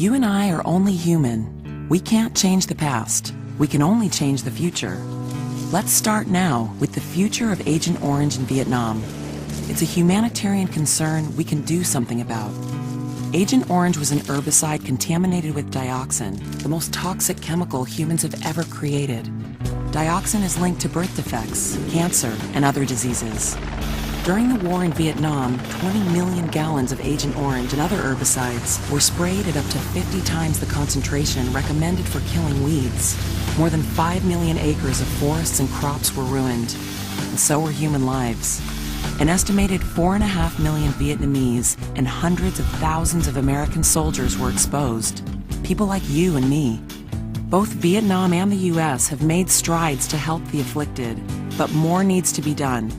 You and I are only human. We can't change the past. We can only change the future. Let's start now with the future of Agent Orange in Vietnam. It's a humanitarian concern we can do something about. Agent Orange was an herbicide contaminated with dioxin, the most toxic chemical humans have ever created. Dioxin is linked to birth defects, cancer, and other diseases. During the war in Vietnam, 20 million gallons of Agent Orange and other herbicides were sprayed at up to 50 times the concentration recommended for killing weeds. More than 5 million acres of forests and crops were ruined, and so were human lives. An estimated 4.5 million Vietnamese and hundreds of thousands of American soldiers were exposed. People like you and me. Both Vietnam and the US have made strides to help the afflicted, but more needs to be done.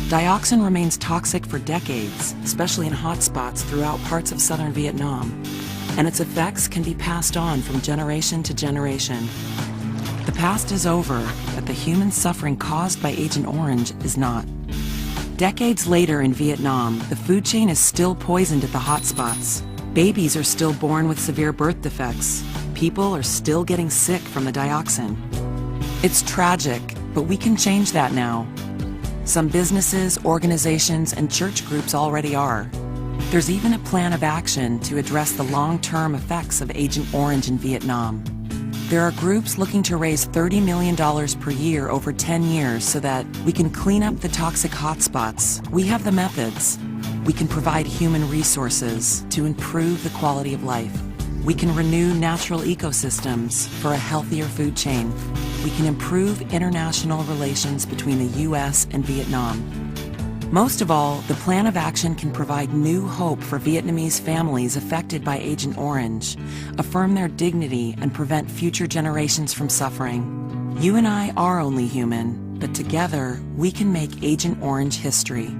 Dioxin remains toxic for decades, especially in hotspots throughout parts of southern Vietnam, and its effects can be passed on from generation to generation. The past is over, but the human suffering caused by Agent Orange is not. Decades later in Vietnam, the food chain is still poisoned at the hotspots. Babies are still born with severe birth defects. People are still getting sick from the dioxin. It's tragic, but we can change that now. Some businesses, organizations, and church groups already are. There's even a plan of action to address the long-term effects of Agent Orange in Vietnam. There are groups looking to raise $30 million per year over 10 years so that we can clean up the toxic hotspots. We have the methods. We can provide human resources to improve the quality of life. We can renew natural ecosystems for a healthier food chain. We can improve international relations between the US and Vietnam. Most of all, the plan of action can provide new hope for Vietnamese families affected by Agent Orange, affirm their dignity, and prevent future generations from suffering. You and I are only human, but together we can make Agent Orange history.